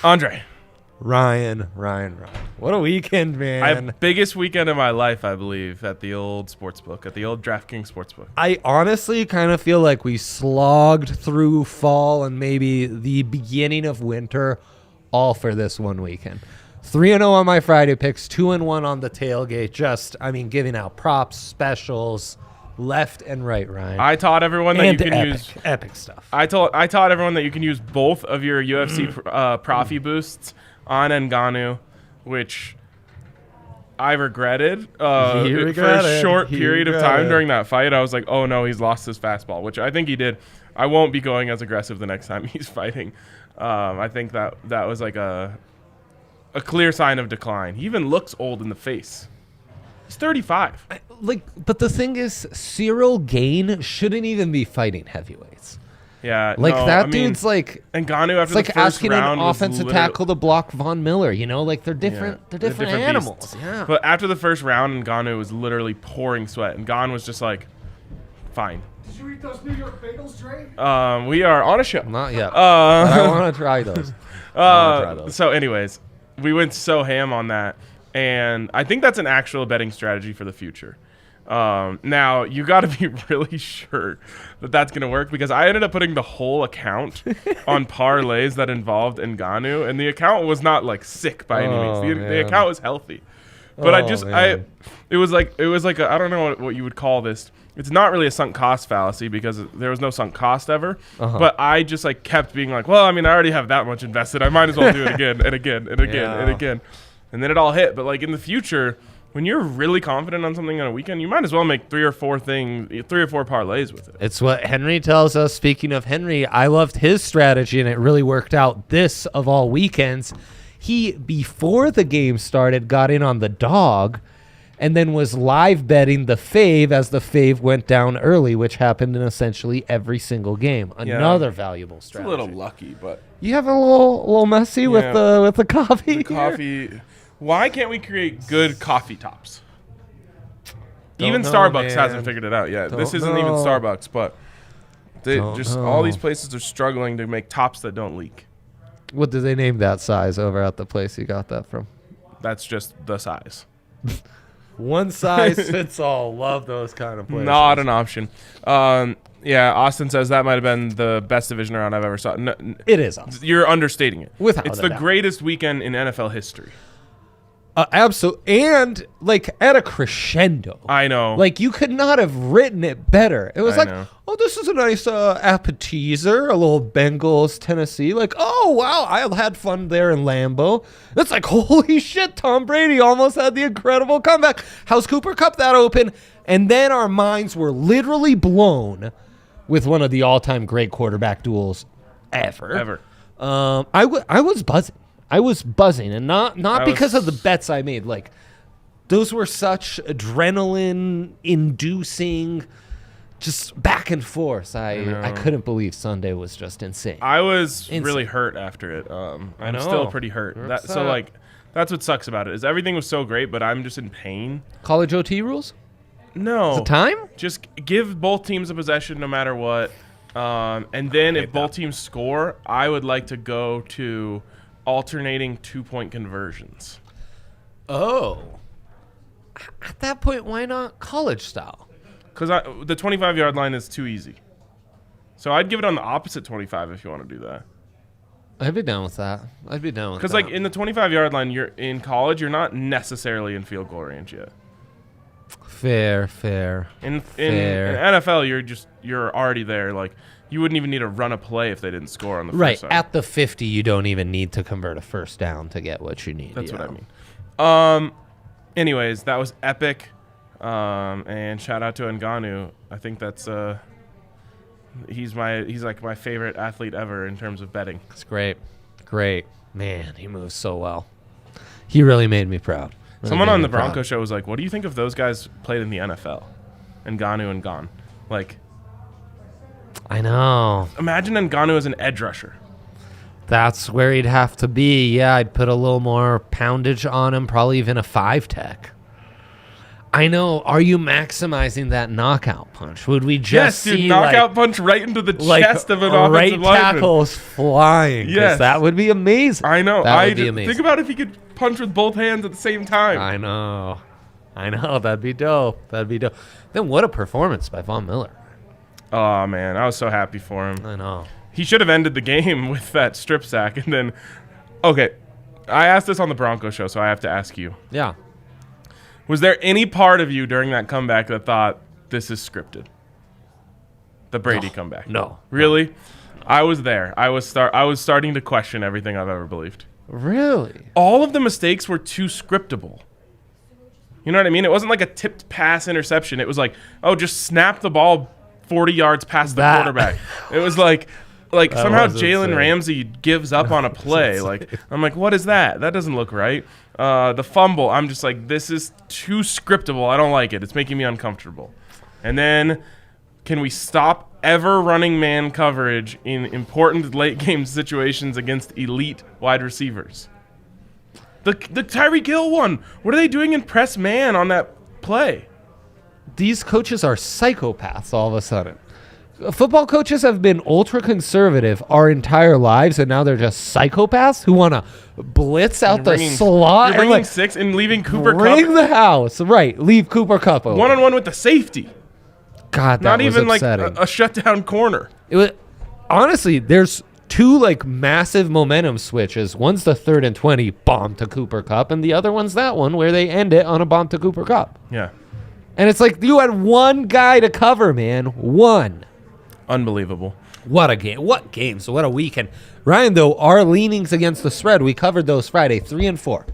Andre. Ryan. What a weekend, man. Biggest weekend of my life, I believe, at the old sportsbook, at the old DraftKings sportsbook. I honestly kind of feel like we slogged through fall and maybe the beginning of winter all for this one weekend. 3-0 on my Friday picks, 2-1 on the tailgate. Giving out props, specials, left and right, Ryan. I taught everyone that you can use epic stuff. I taught everyone that you can use both of your UFC Profi boosts on Ngannou, which I regretted. For a short period of time during that fight, I was like, oh no, he's lost his fastball, which I think he did. I won't be going as aggressive the next time he's fighting. I think that was like a clear sign of decline. He even looks old in the face. He's 35. But the thing is, Cyril Gane shouldn't even be fighting heavyweights. Yeah, dude's like Ngannou after the first asking round an offensive tackle to block Von Miller. They're different. Yeah, they're different animals. Beasts. Yeah. But after the first round, Ngannou was literally pouring sweat, and Ngannou was just like, "Fine." Did you eat those New York bagels, Dre? We are on a show. Not yet. But I want to try those. So, anyways, we went so ham on that, and I think that's an actual betting strategy for the future. Now you got to be really sure that that's going to work, because I ended up putting the whole account on parlays that involved Ngannou, and the account was not like sick by any means. The account was healthy, but it was like I don't know what you would call this. It's not really a sunk cost fallacy, because there was no sunk cost ever. But I just kept being like, well, I already have that much invested. I might as well do it again and again and again and again. And then it all hit. But in the future, when you're really confident on something on a weekend, you might as well make 3 or 4 parlays with it. It's what Henry tells us. Speaking of Henry, I loved his strategy, and it really worked out this of all weekends. He, before the game started, got in on the dog and then was live betting the fave as the fave went down early, which happened in essentially every single game. Another valuable strategy. It's a little lucky, but you have a little messy with the coffee. The coffee. Why can't we create good coffee tops? Starbucks hasn't figured it out yet. This isn't even Starbucks, but all these places are struggling to make tops that don't leak. What do they name that size over at the place you got that from? That's just the size. One size fits all. Love those kind of places. Not an option. Austin says that might have been the best division round I've ever saw. No, it is awesome. You're understating it. It's the greatest weekend in NFL history. Absolutely. And at a crescendo. I know. You could not have written it better. It was this is a nice appetizer, a little Bengals, Tennessee. Oh, wow, I had fun there in Lambeau. It's holy shit, Tom Brady almost had the incredible comeback. How's Cooper Kupp that open? And then our minds were literally blown with one of the all-time great quarterback duels ever. I was buzzing. I was buzzing, and not because of the bets I made. Those were such adrenaline-inducing, just back and forth. I couldn't believe Sunday was just insane. I was really hurt after it. I'm still pretty hurt. That's what sucks about it, is everything was so great, but I'm just in pain. College OT rules? No. Is it time? Just give both teams a possession no matter what. And then if both teams score, I would like to go to alternating 2-point conversions. Oh. At that point, why not college style? Because the 25-yard line is too easy. So I'd give it on the opposite 25 if you want to do that. I'd be down with that. Because in the 25-yard line, you're in college, you're not necessarily in field goal range yet. Fair. In NFL, you're already there. You wouldn't even need to run a play if they didn't score on the first side. At the 50, you don't even need to convert a first down to get what you need. That's what I mean. Anyways, that was epic. And shout out to Ngannou. I think that's he's my favorite athlete ever in terms of betting. It's great. Man, he moves so well. He really made me proud. Someone on the Bronco show was like, "What do you think if those guys played in the NFL?" Ngannou and Gone. I know. Imagine Ngannou as an edge rusher. That's where he'd have to be. Yeah, I'd put a little more poundage on him, probably even a 5-tech. I know. Are you maximizing that knockout punch? Would we just see knockout punch right into the chest of an offensive lineman? Right tackles flying. Yes. That would be amazing. I know. That would be amazing. Think about if he could punch with both hands at the same time. I know. That'd be dope. Then what a performance by Von Miller. Oh, man. I was so happy for him. I know. He should have ended the game with that strip sack. And then, okay, I asked this on the Broncos show, so I have to ask you. Yeah. Was there any part of you during that comeback that thought this is scripted? The Brady comeback? No. Really? No. I was there. I was starting to question everything I've ever believed. Really? All of the mistakes were too scriptable. You know what I mean? It wasn't like a tipped pass interception. It was like, oh, just snap the ball 40 yards past the quarterback. It was like somehow Jalen Ramsey gives up on a play. Like, I'm like, what is that? That doesn't look right. The fumble, I'm just like, this is too scriptable. I don't like it. It's making me uncomfortable. And then, can we stop ever running man coverage in important late game situations against elite wide receivers? The Tyreek Hill one. What are they doing in press man on that play? These coaches are psychopaths all of a sudden. Football coaches have been ultra conservative our entire lives, and now they're just psychopaths who want to blitz out the slot. You're bringing 6 and leaving Cooper Kupp. Bring the house. Right. Leave Cooper Kupp over. One-on-one with the safety. God, that was upsetting. Not even like a shutdown corner. It was, honestly, there's 2 like massive momentum switches. One's the 3rd and 20 bomb to Cooper Kupp, and the other one's that one where they end it on a bomb to Cooper Kupp. Yeah. And it's like you had one guy to cover, man. One. Unbelievable. What a game. What games. What a weekend. Ryan, though, our leanings against the spread, we covered those Friday. 3 and 4.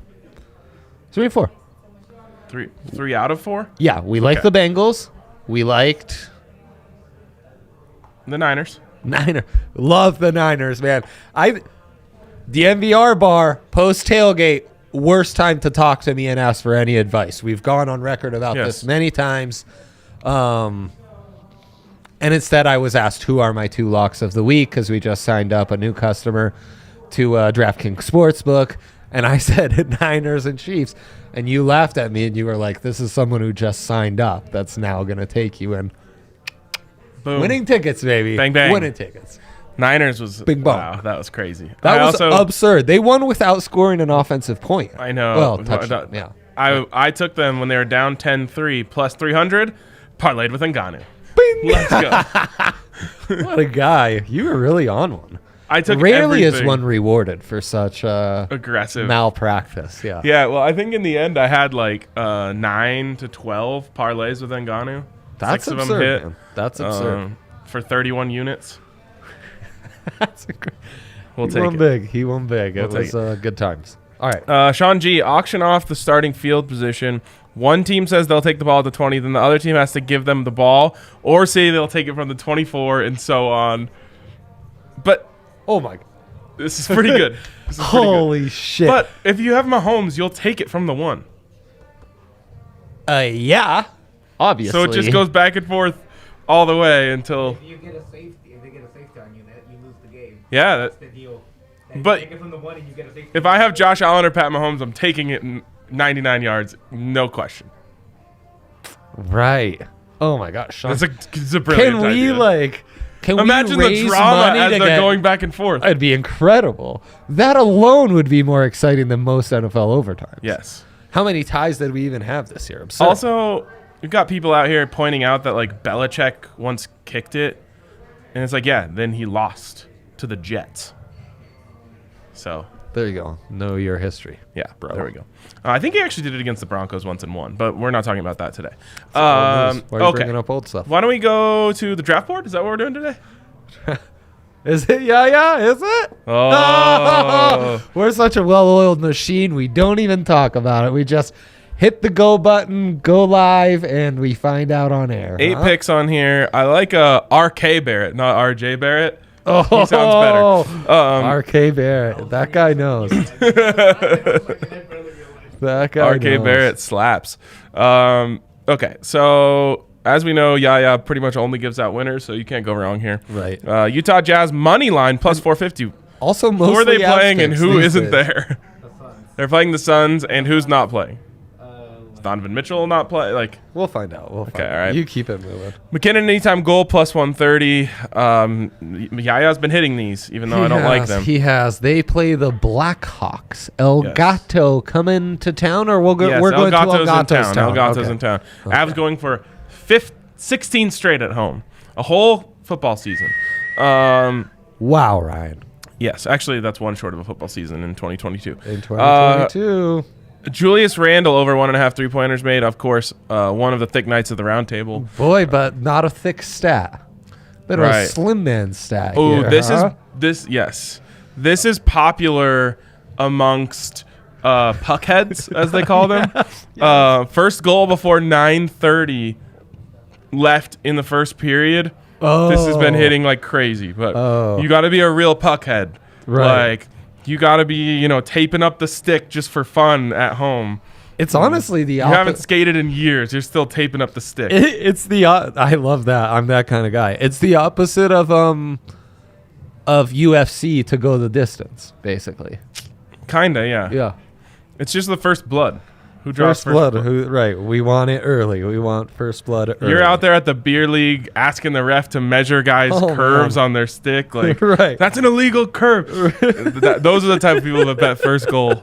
3 and 4. 3 out of 4? Yeah, we liked the Bengals. We liked the Niners. Love the Niners, man. The DNVR bar, post tailgate, worst time to talk to me and ask for any advice. We've gone on record about this many times. And instead, I was asked who are my 2 locks of the week because we just signed up a new customer to DraftKings Sportsbook. And I said Niners and Chiefs. And you laughed at me and you were like, this is someone who just signed up that's now going to take you in. Boom. Winning tickets, baby. Bang, bang. Winning tickets. Niners was big bump. Wow, that was crazy. That was absurd. They won without scoring an offensive point. I know. Well, touchdown, yeah. I took them when they were down 10-3 plus 300, parlayed with Ngannou. Bing! Let's go. What a guy. You were really on one. I took Rarely everything. is one rewarded for such aggressive malpractice. Yeah. Yeah, well, I think in the end I had like 9 to 12 parlays with Ngannou. That's 6 absurd, of them hit. man. That's absurd. For 31 units. That's we'll take it. He won big. It was good times. All right. Sean G, auction off the starting field position. One team says they'll take the ball at the 20, then the other team has to give them the ball or say they'll take it from the 24 and so on. But oh my God. This is pretty good. Holy shit. But if you have Mahomes, you'll take it from the 1. Yeah. Obviously. So it just goes back and forth all the way until if you get a safety, if they get a safety on you, you lose the game. Yeah, that's the deal. But take it from the 1 and you get a safety. If I have Josh Allen or Pat Mahomes, I'm taking it 99 yards, no question. Right. Oh my gosh. It's a brilliant idea. Imagine the drama as they're going back and forth. It'd be incredible. That alone would be more exciting than most NFL overtimes. Yes. How many ties did we even have this year? Absurd. Also, you've got people out here pointing out that like Belichick once kicked it, and it's like, yeah, then he lost to the Jets. So there you go. Know your history. Yeah, bro. There we go. I think he actually did it against the Broncos once and won, but we're not talking about that today. Why are you bringing up old stuff? Why don't we go to the draft board? Is that what we're doing today? Is it? Yeah. Is it? Oh. We're such a well-oiled machine. We don't even talk about it. We just hit the go button, go live, and we find out on air. 8 picks on here. I like RK Barrett, not RJ Barrett. Oh, he sounds better. RK Barrett. That guy knows. That guy RK knows. Barrett slaps. Okay, so as we know, Yaya pretty much only gives out winners, so you can't go wrong here. Right. Utah Jazz money line plus 450. Also, mostly who are they playing and who isn't days. there? They're playing the Suns, and who's not playing? Donovan Mitchell will not play. Like, We'll find out. All right. You keep it moving. Mackinnon anytime goal plus 130. Yaya's been hitting these, even though I don't like them. He has. They play the Blackhawks. El Yes. Gato coming to town, or Yes, we're going to El Gato's town. El Gato's in town. Avs going for 16 straight at home. A whole football season. Wow, Ryan. Yes, actually, that's one short of a football season in 2022. In 2022. Julius Randle over 1.5 3-pointers made. Of course, one of the thick knights of the round table. Boy, but not a thick stat. Bit of a slim man stat. Oh, here, this is popular amongst puckheads, as they call them. Yes. First goal before 9:30 left in the first period. This has been hitting like crazy, but you got to be a real puckhead. Right. Like, you got to be, taping up the stick just for fun at home. It's honestly the You opposite. haven't skated in years. You're still taping up the stick. It's the I love that. I'm that kind of guy. It's the opposite of UFC to go the distance, basically. Kinda, yeah. Yeah. It's just the first blood. Who draws First blood. Right. We want it early. We want first blood early. You're out there at the beer league asking the ref to measure guys' curves on their stick. Like, Right. That's an illegal curve. Those are the type of people that bet first goal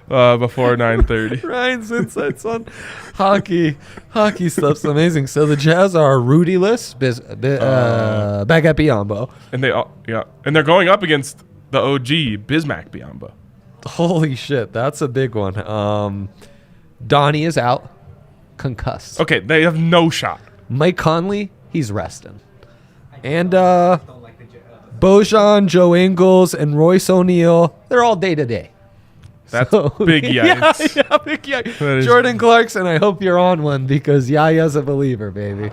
before 9:30. Ryan's insights on hockey stuff's amazing. So the Jazz are Rudy-less, back at Biombo. And they're going up against the OG Bismack Biombo. Holy shit, that's a big one. Donnie is out, concussed. Okay, they have no shot. Mike Conley, he's resting. And Don't like the Bojan, Joe Ingles, and Royce O'Neal, they're all day-to-day. That's big yikes. Yeah, big yikes. That is- Jordan Clarkson, I hope you're on one because Yaya's a believer, baby.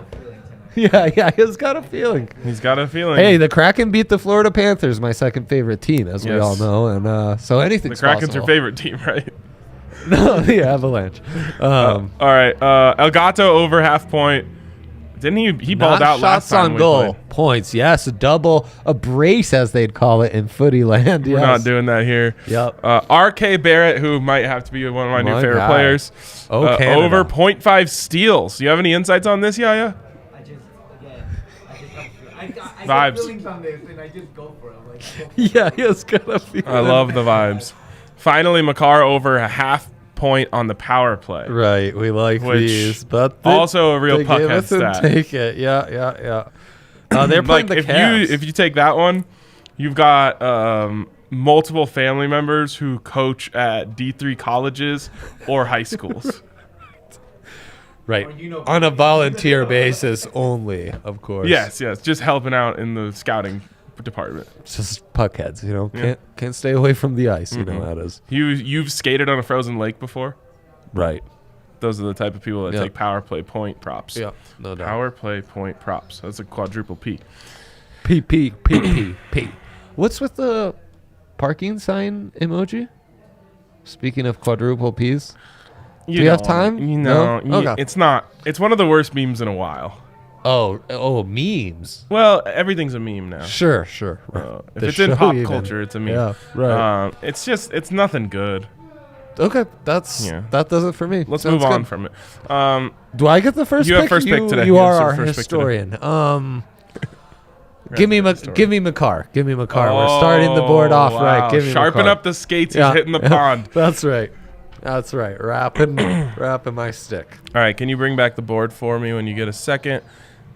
Yeah, he's got a feeling. He's got a feeling. Hey, the Kraken beat the Florida Panthers, my second favorite team, as we Yes. all know, and so the anything's Kraken's possible. your favorite team, right? No, the Avalanche. All right, El Gato over half point. Didn't he balled out last shots time on we goal. played. Points, yes, a brace, as they'd call it in footy land. We're Yes. not doing that here. Yep. RK Barrett, who might have to be one of my new favorite guy. players. Oh, Canada. Over 0.5 steals. You have any insights on this, Yaya? I got Vibes. feelings on this, and I just go for it. Like, Yeah, he's got a feeling. I love the vibes. Finally, Makar over a half point on the power play. Right, we like Which these, but also a real they give puckhead us and stat. take it. Yeah. They're playing Like, the Cavs. if you take that one, you've got multiple family members who coach at D3 colleges or high schools. right, Or you know- on a volunteer basis only, of course. Yes, just helping out in the scouting department. It's just puckheads, can't stay away from the ice. You know how it is. You've skated on a frozen lake before? Right. Those are the type of people that Yeah. take power play point props. Yeah, no doubt. Power play point props. That's a quadruple P. P. What's with the parking sign emoji? Speaking of quadruple P's. Do you have time? No. No? Okay. It's not. It's one of the worst memes in a while. Oh, memes. Well, everything's a meme now. Sure. If The it's in show pop even. culture, it's a meme. Yeah, right. It's nothing good. Okay, Yeah. that does it for me. Let's Sounds move on good. from it. Do I get the first You pick? have first pick today. You Yes, are your our first pick today. historian. Give me Makar. We're Oh, starting the board off right. wow. Give me Sharpen Makar. up the skates. He's hitting the pond. That's right. Wrapping my stick. All right, can you bring back the board for me when you get a second?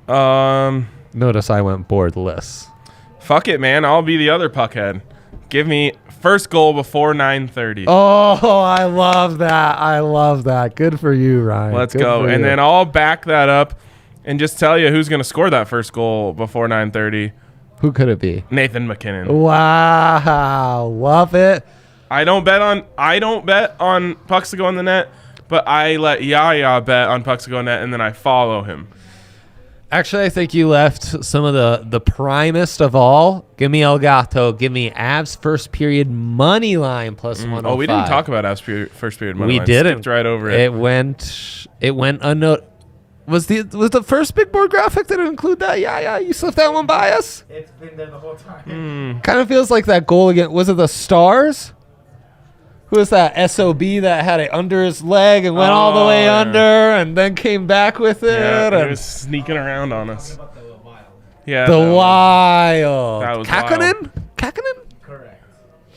Notice I went boardless. Fuck it, man. I'll be the other puckhead. Give me first goal before 9:30. Oh, I love that. Good for you, Ryan. Let's Good go. for And you. then I'll back that up and just tell you who's going to score that first goal before 9:30. Who could it be? Nathan MacKinnon. Wow, love it. I don't bet on pucks to go in the net, but I let Yaya bet on pucks to go in net, and then I follow him. Actually, I think you left some of the primest of all. Give me El Gato. Give me Avs first period money line plus 105. Oh, we didn't talk about Avs first period money We line. didn't. Skipped right over it. It went unnoticed. Was the first big board graphic that include that? Yeah. You slipped that one by us. It's been there the whole time. Kind of feels like that goal again. Was it the Stars? Who was that SOB that had it under his leg and went all the way under and then came back with it? Yeah, he and was sneaking around on us. About the Wild. Yeah, the that Wild. that was Kakkonen? Kakkonen? Correct.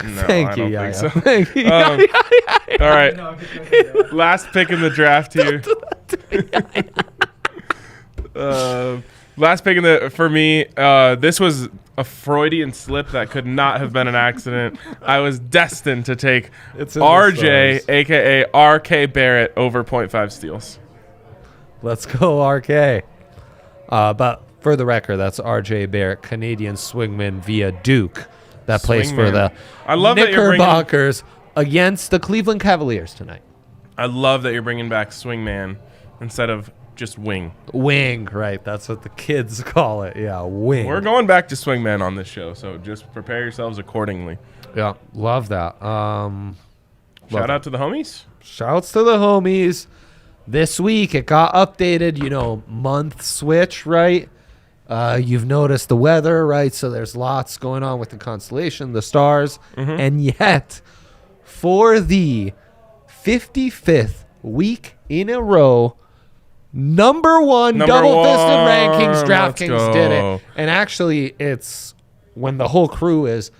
No, Thank I you, don't Yaya. think so. Thank you. All right, No, I'm just joking. last pick in the draft here. Last pick for me. This was a Freudian slip that could not have been an accident. I was destined to take It's in the RJ, stars. aka RK Barrett, over 0.5 steals. Let's go, RK. But for the record, that's RJ Barrett, Canadian swingman via Duke, that plays for Swingman. the I love that you're bringing. Knickerbockers against the Cleveland Cavaliers tonight. I love that you're bringing back swingman instead of just wing. Wing, right? That's what the kids call it. Yeah, wing. We're going back to swingman on this show, so just prepare yourselves accordingly. Yeah, love that. Shout out to the homies. Shouts to the homies. This week it got updated, month switch, right? You've noticed the weather, right? So there's lots going on with the constellation, the stars. And yet, for the 55th week in a row, number one double-fisted rankings, DraftKings did it. And actually, it's when the whole crew is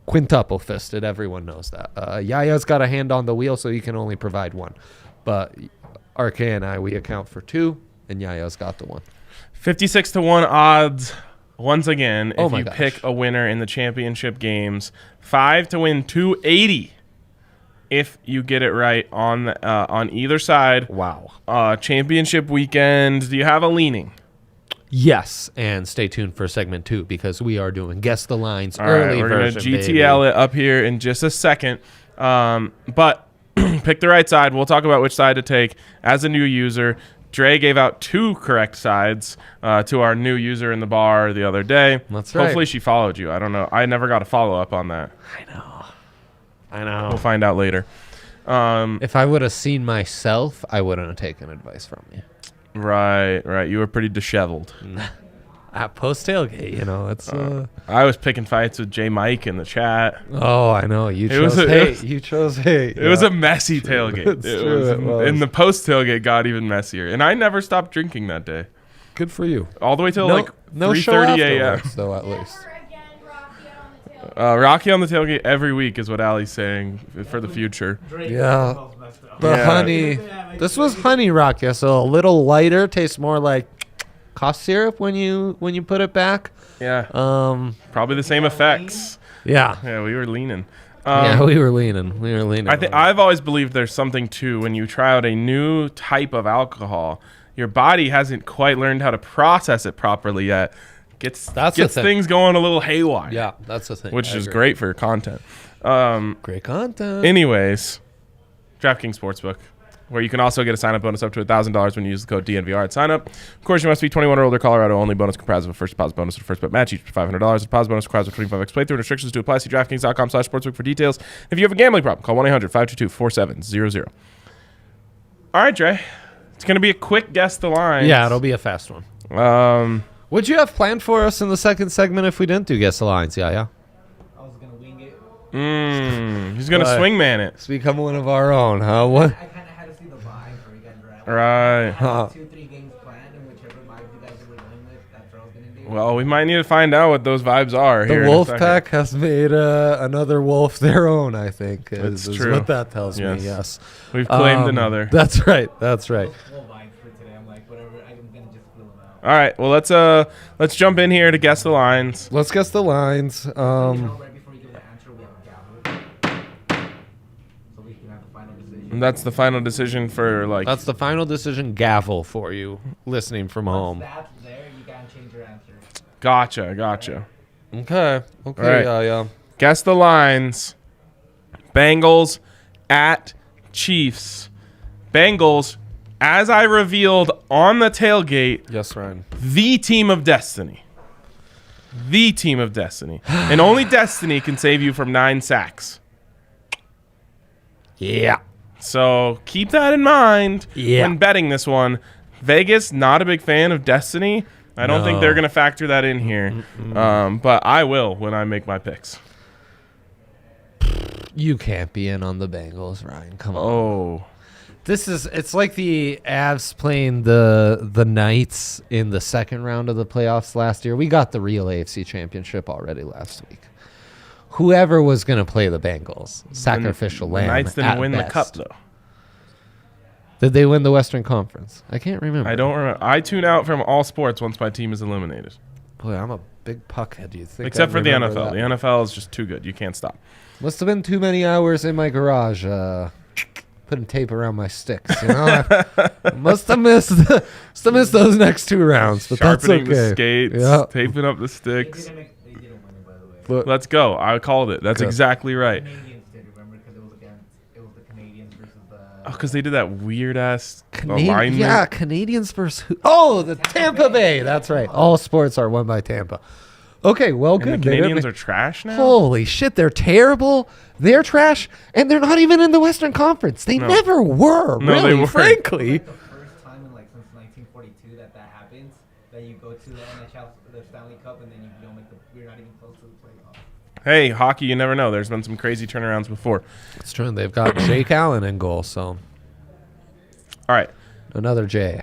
quintuple-fisted. Everyone knows that. Yaya's got a hand on the wheel, so he can only provide one. But RK and I, we account for two, and Yaya's got the one. 56-1 odds once again Oh if my you gosh. pick a winner in the championship games. 5 to win 280 if you get it right on either side. Wow. Championship weekend. Do you have a leaning? Yes, and stay tuned for segment 2 because we are doing Guess the Lines All right, early we're gonna version, GTL it up here in just a second. But pick the right side. We'll talk about which side to take as a new user. Dre gave out 2 correct sides to our new user in the bar the other day. That's right. Hopefully she followed you. I don't know. I never got a follow-up on that. I know. We'll find out later. If I would have seen myself, I wouldn't have taken advice from you. Right. You were pretty disheveled. At post tailgate, it's. I was picking fights with J Mike in the chat. Oh, I know. You was chose a- hate. You chose hate. It was a messy tailgate. It's true, it was. And the post tailgate got even messier. And I never stopped drinking that day. Good for you. All the way till No show 3:30 a.m. afterwards, though, at least. Rocky on the tailgate every week is what Allie's saying for the future. Drake Yeah. smells messed up. The Yeah. honey. This was honey rock, yeah, so a little lighter. Tastes more like cough syrup when you put it back. Yeah. Probably the same effects. Yeah. Yeah, we were leaning. Yeah, we were leaning. I think I've always believed there's something to when you try out a new type of alcohol. Your body hasn't quite learned how to process it properly yet. Gets the thing. things going a little haywire. Yeah, that's the thing. Which I is agree. great for your content. Great content. Anyways, DraftKings Sportsbook, where you can also get a sign-up bonus up to $1,000 when you use the code DNVR at sign-up. Of course, you must be 21 or older. Colorado only. Bonus comprised of a first deposit bonus and a first bet match, each for $500. Deposit bonus requires a 25x playthrough. Restrictions to apply. See DraftKings.com/sportsbook for details. If you have a gambling problem, call 1-800-522-4700. All right, Dre. It's going to be a quick guess the line. Yeah, it'll be a fast one. What'd you have planned for us in the second segment if we didn't do Guess the Lines? Yeah. I was gonna wing it. He's going to What? swing man it. It's become one of our own, huh? What? I kind of had to see the vibe for weekend draft. Right. I had 2-3 games planned, and whichever vibe you guys were going with, that's what I was gonna do. Well, we might need to find out what those vibes are The here in a wolf second. pack has made another wolf their own, I think. That's Is true. what that tells Yes. me, yes. We've claimed another. That's right. That's right. Full vibes for today. I'm like, whatever. I'm gonna just fill them out. All right. Well, let's jump in here to guess the lines. Let's guess the lines. Right before you give the answer, we have a gavel. So we can have the final decision. And that's the final decision for like. That's the final decision gavel for you listening from home. Once that's there, you can't change your answer. Gotcha. Okay. All right. Yeah. Guess the lines. Bengals at Chiefs. Bengals, as I revealed on the tailgate, Yes, Ryan. the team of destiny. The team of destiny. And only destiny can save you from 9 sacks. Yeah. So keep that in mind Yeah. when betting this one. Vegas, not a big fan of destiny. I don't think No. they're going to factor that in here. But I will when I make my picks. You can't be in on the Bengals, Ryan. Come on. Oh. It's like the Avs playing the Knights in the second round of the playoffs last year. We got the real AFC championship already last week. Whoever was going to play the Bengals, sacrificial lamb. The Knights didn't win best. the cup, though. Did they win the Western Conference? I can't remember. I don't remember. I tune out from all sports once my team is eliminated. Boy, I'm a big puckhead. You think? Except for the NFL. That? The NFL is just too good. You can't stop. Must have been too many hours in my garage putting tape around my sticks. You know, I must have missed those next 2 rounds. But Sharpening that's okay. the skates, Yep. taping up the sticks. They didn't win it, by the way. Look, Let's go. I called it. That's Good. exactly right. Canadians did, remember? Because it was the Canadians versus the... Oh, because they did that weird-ass Canadian, alignment. yeah, Canadians versus who? Oh, the Tampa Bay. That's right. All sports are won by Tampa. Okay, well, And good. the Canadians are trash now? Holy shit, they're terrible. They're trash, and they're not even in the Western Conference. They No. never were, No, really, they weren't. frankly. The first time in like since 1942 that happens, that you go to the NHL, the Stanley Cup, and then you don't make you're not even close to the playoffs. Hey, hockey, you never know. There's been some crazy turnarounds before. It's true. They've got Jake Allen in goal, so All right. another J.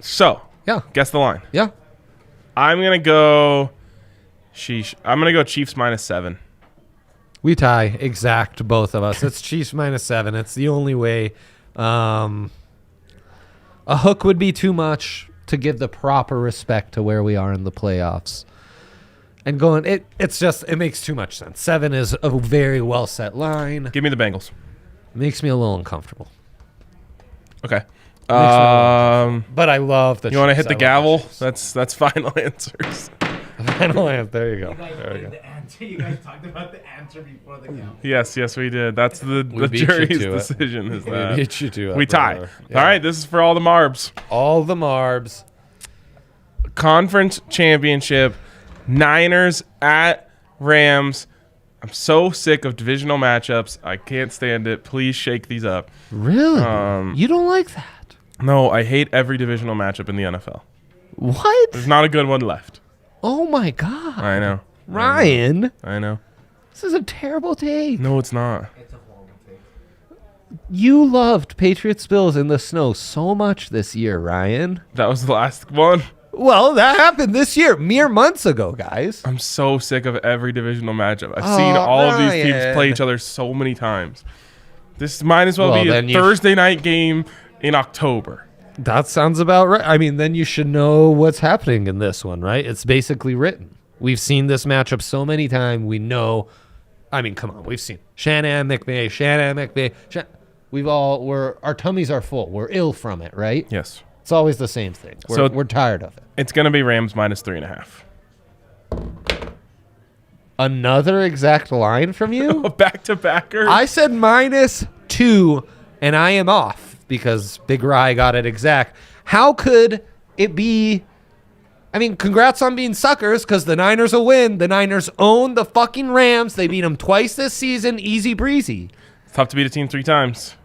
So, Yeah, guess the line. yeah. I'm going to go... Sheesh. I'm going to go Chiefs -7. We tie exact, both of us. It's Chiefs -7. It's the only way. A hook would be too much to give the proper respect to where we are in the playoffs. And going, it makes too much sense. 7 is a very well set line. Give me the Bengals. Makes me a little uncomfortable. Okay. But I love the You want to Chiefs. hit the I love gavel? the Chiefs. That's final answers. Final answer. There you go. You guys There we did go. the answer. You guys talked about the answer before the game. Yes, we did. That's the beat you jury's to it. decision. Is We that beat you to it, we tie. brother. Yeah. All right, this is for all the Marbs. All the Marbs. Conference championship. Niners at Rams. I'm so sick of divisional matchups. I can't stand it. Please shake these up. Really? You don't like that? No, I hate every divisional matchup in the NFL. What? There's not a good one left. Oh my God. I know. Ryan, I know. this is a terrible take. No, it's not. It's a horrible take. You loved Patriots Bills in the snow so much this year, Ryan. That was the last one. Well, that happened this year, mere months ago, guys. I'm so sick of every divisional matchup. I've seen all of these teams Ryan. play each other so many times. This might as well Well, be a then you Thursday night game in October. That sounds about right. I mean, then you should know what's happening in this one, right? It's basically written. We've seen this matchup so many times. We know. I mean, come on. We've seen Shanahan, McVay. Our tummies are full. We're ill from it, right? Yes. It's always the same thing. We're tired of it. It's going to be Rams -3.5. Another exact line from you? Back-to-backer? I said -2, and I am off because Big Rye got it exact. How could it be? I mean, congrats on being suckers because the Niners will win. The Niners own the fucking Rams. They beat them twice this season. Easy breezy. It's tough to beat a team 3 times.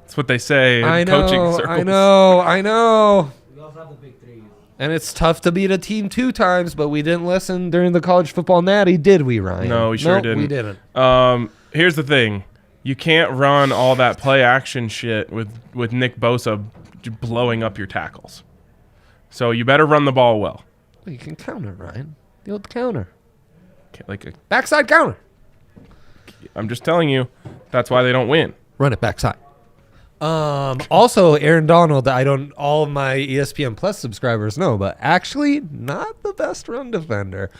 That's what they say in coaching circles. I know. We also have the big threes. And it's tough to beat a team 2 times, but we didn't listen during the college football natty, did we, Ryan? No, we sure Nope, didn't. we didn't. Here's the thing. You can't run all that play action shit with Nick Bosa blowing up your tackles. So you better run the ball well. Well, you can counter, Ryan. The old counter. Backside counter. I'm just telling you, that's why they don't win. Run it backside. Also, Aaron Donald, all of my ESPN Plus subscribers know, but actually not the best run defender.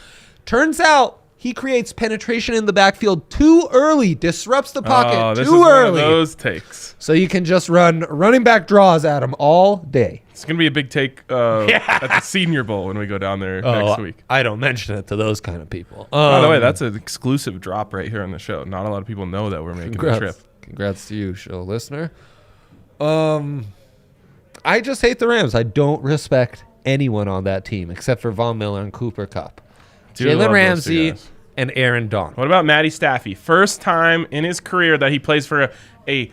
Turns out he creates penetration in the backfield too early, disrupts the pocket this too is early. One of those takes. So you can just run running back draws at him all day. It's going to be a big take at the Senior Bowl when we go down there next week. I don't mention it to those kind of people. By the way, that's an exclusive drop right here on the show. Not a lot of people know that we're making the trip. Congrats to you, show listener. I just hate the Rams. I don't respect anyone on that team except for Von Miller and Cooper Kupp. Jalen Ramsey and Aaron Donald. What about Matty Staffy? First time in his career that he plays for a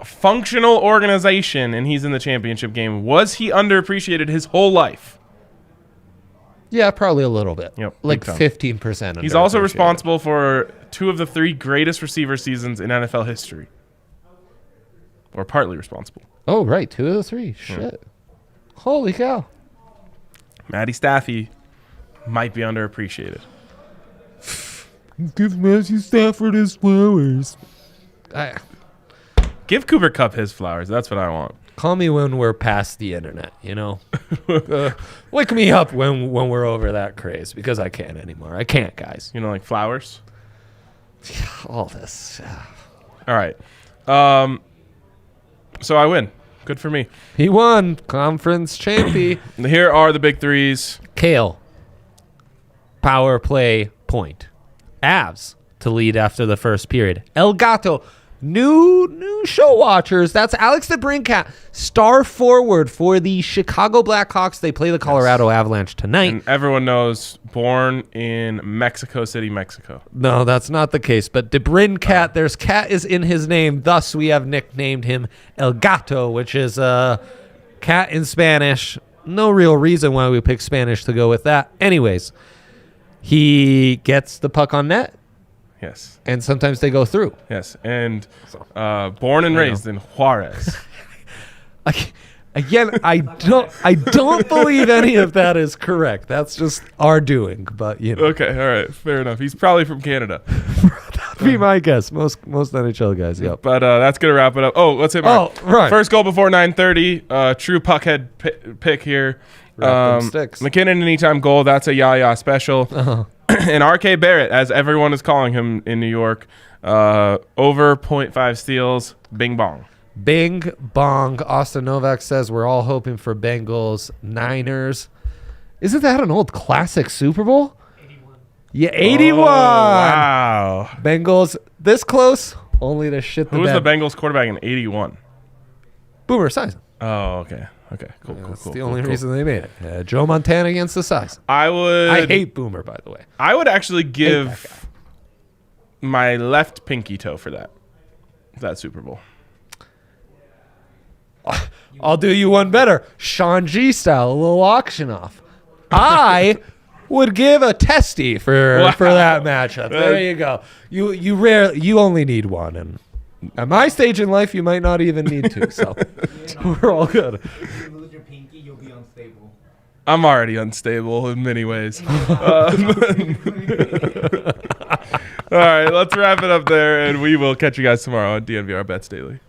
functional organization and he's in the championship game. Was he underappreciated his whole life? Yeah, probably a little bit. Yep, like big time. 15%. He's also responsible for 2 of the 3 greatest receiver seasons in NFL history. Or partly responsible. Oh, right. 2 of the 3. Shit. Holy cow. Matty Staffy might be underappreciated. Give Matthew Stafford his flowers. Give Cooper Kupp his flowers. That's what I want. Call me when we're past the internet, wake me up when we're over that craze, because I can't anymore. I can't, guys. Like flowers? All this. All right. So I win. Good for me. He won. Conference champion. Here are the big 3s. Kale. Power play point. Avs to lead after the first period. El Gato. New show watchers. That's Alex DeBrincat, star forward for the Chicago Blackhawks. They play the Colorado Avalanche tonight. And everyone knows, born in Mexico City, Mexico. No, that's not the case. But DeBrincat, there's cat is in his name. Thus, we have nicknamed him El Gato, which is cat in Spanish. No real reason why we picked Spanish to go with that. Anyways, he gets the puck on net. Yes. And sometimes they go through. Yes. And born and raised in Juarez. Again, I don't believe any of that is correct. That's just our doing. But Okay. All right. Fair enough. He's probably from Canada. That'd be my guess. Most NHL guys. Yep. But that's gonna wrap it up. Oh, let's hit my right. First goal before 9:30. True puckhead pick here. Sticks. McKinnon anytime goal. That's a Yaya special. Uh-huh. And RK Barrett, as everyone is calling him in New York, over 0.5 steals. Bing bong. Bing bong. Austin Novak says we're all hoping for Bengals Niners. Isn't that an old classic Super Bowl? 81. Yeah, 81. Oh, wow. Bengals this close, only to shit the Who was bed. the Bengals quarterback in 81? Boomer Esiason. Oh, okay. Okay, cool, cool, That's cool. the cool, only cool. reason they made it. Joe Montana against the size. I hate Boomer, by the way. I would actually that give my left pinky toe for that Super Bowl. I'll do you one better. Sean G style, a little auction off. I would give a testy for that matchup. There you go. You only need one, and at my stage in life, you might not even need two. So we're all good. If you lose your pinky, you'll be unstable. I'm already unstable in many ways. All right, let's wrap it up there, and we will catch you guys tomorrow on DNVR Bets Daily.